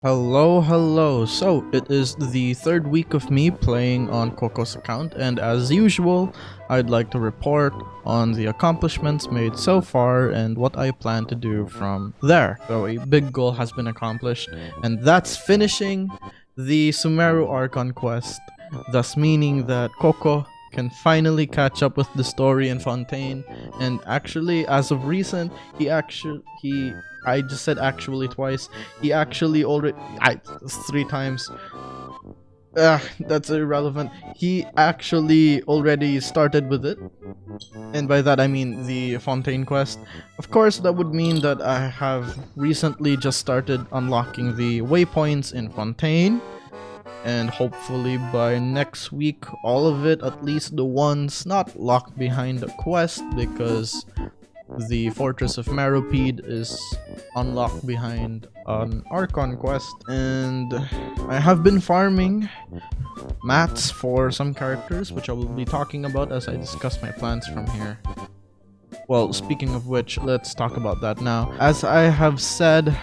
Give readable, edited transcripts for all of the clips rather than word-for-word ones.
Hello. So, it is the third week of me playing on Coco's account, and as usual, I'd like to report on the accomplishments made so far and what I plan to do from there. So, a big goal has been accomplished, and that's finishing the Sumeru Archon quest, thus meaning that Coco can finally catch up with the story in Fontaine. And actually, as of recent, I just said actually twice. He actually already three times. That's irrelevant. He actually already started with it, and by that I mean the Fontaine quest. Of course, that would mean that I have recently just started unlocking the waypoints in Fontaine, and hopefully by next week all of it, at least the ones not locked behind the quest, because the Fortress of Meropide is unlocked behind an Archon quest. And I have been farming mats for some characters, which I will be talking about as I discuss my plans from here. Well, speaking of which, let's talk about that now. As I have said,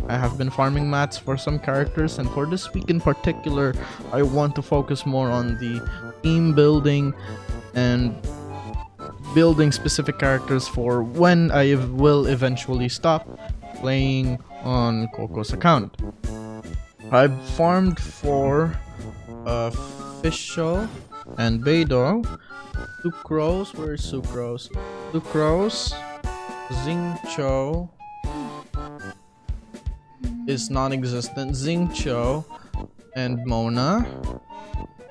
I have been farming mats for some characters, and for this week in particular, I want to focus more on the team building and building specific characters for when I will eventually stop playing on Coco's account. I've farmed for Fischl and Beidou, Sucrose, where is Sucrose? Sucrose, Xingqiu is non-existent, Xingqiu, and Mona.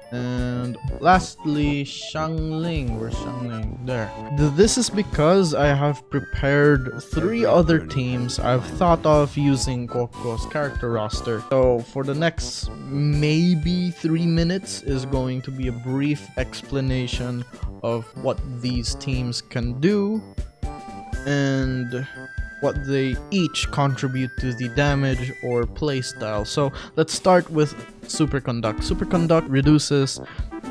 And lastly, Xiangling. Where's Xiangling? There. This is because I have prepared 3 other teams I've thought of using Coco's character roster. So for the next maybe 3 minutes is going to be a brief explanation of what these teams can do and what they each contribute to the damage or playstyle. So let's start with Superconduct. Superconduct reduces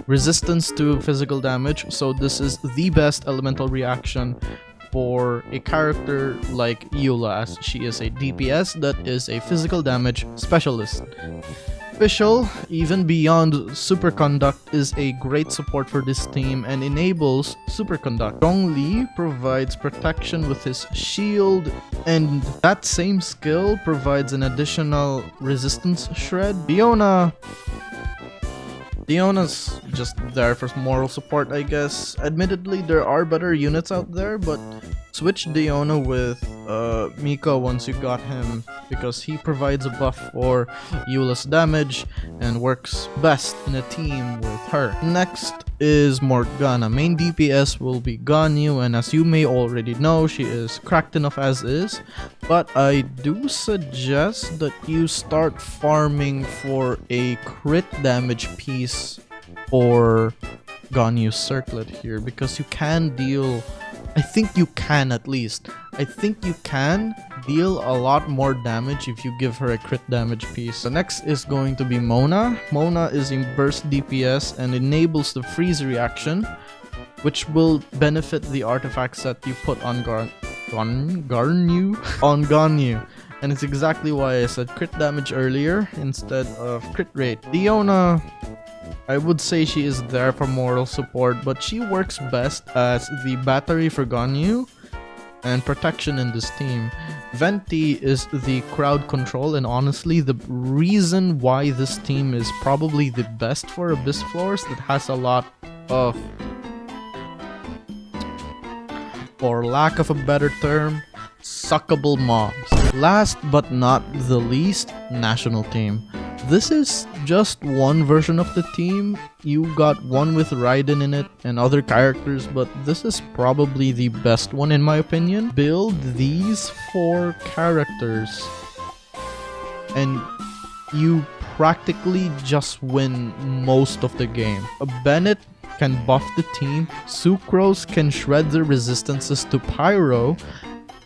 resistance to physical damage, so this is the best elemental reaction for a character like Eula, as she is a DPS that is a physical damage specialist. Fischl, even beyond Superconduct, is a great support for this team and enables Superconduct. Zhongli provides protection with his shield, and that same skill provides an additional resistance shred. Diona's just there for moral support, I guess. Admittedly, there are better units out there, but switch Diona with Mika once you got him, because he provides a buff for Eula's damage and works best in a team with her. Next is Morgana. Main DPS will be Ganyu, and as you may already know, she is cracked enough as is, but I do suggest that you start farming for a crit damage piece for Ganyu's circlet here, because you can deal, I think you can deal a lot more damage if you give her a crit damage piece. The next is going to be Mona. Mona is a burst DPS and enables the freeze reaction, which will benefit the artifacts that you put on Ganyu. And it's exactly why I said crit damage earlier instead of crit rate. Diona, I would say she is there for moral support, but she works best as the battery for Ganyu and protection in this team. Venti is the crowd control, and honestly, the reason why this team is probably the best for Abyss floors, that has a lot of, for lack of a better term, suckable mobs. Last but not the least, national team. This is just one version of the team. You got one with Raiden in it and other characters, but this is probably the best one in my opinion. Build these 4 characters and you practically just win most of the game. Bennett can buff the team, Sucrose can shred their resistances to Pyro,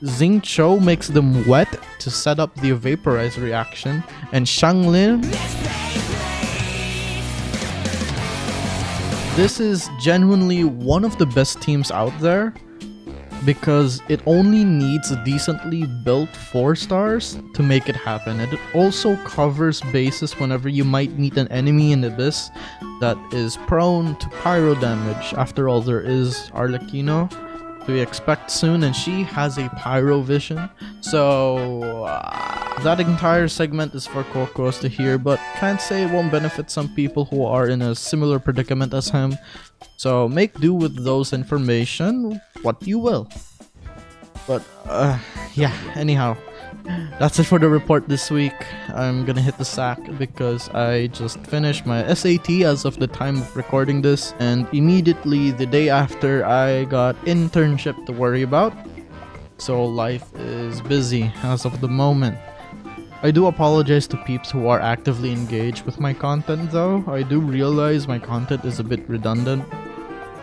Xingqiu makes them wet to set up the vaporize reaction, and Xiangling, this is genuinely one of the best teams out there. because it only needs a decently built 4 stars to make it happen. And it also covers bases whenever you might meet an enemy in Abyss that is prone to pyro damage. After all, there is Arlecchino to expect soon, and she has a pyro vision. So that entire segment is for Kokos to hear, but can't say it won't benefit some people who are in a similar predicament as him. So make do with those information what you will. But yeah, anyhow, that's it for the report this week. I'm gonna hit the sack because I just finished my SAT as of the time of recording this, and immediately the day after I got internship to worry about. So life is busy as of the moment. I do apologize to peeps who are actively engaged with my content though. I do realize my content is a bit redundant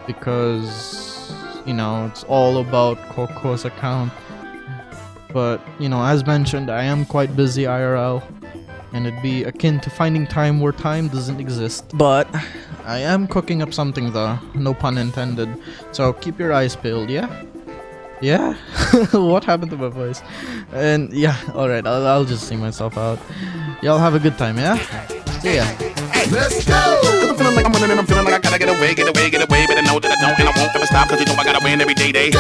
because, you know, it's all about Coco's account. But, you know, as mentioned, I am quite busy IRL, and it'd be akin to finding time where time doesn't exist. But I am cooking up something though, no pun intended. So keep your eyes peeled, yeah? Yeah? What happened to my voice? And yeah, alright, I'll just see myself out. Y'all have a good time, yeah? See ya. Let's go! Cause I'm feeling like I'm winning and I'm feeling like I gotta get away, but I know that I don't and I won't ever stop cause you know I gotta win every day.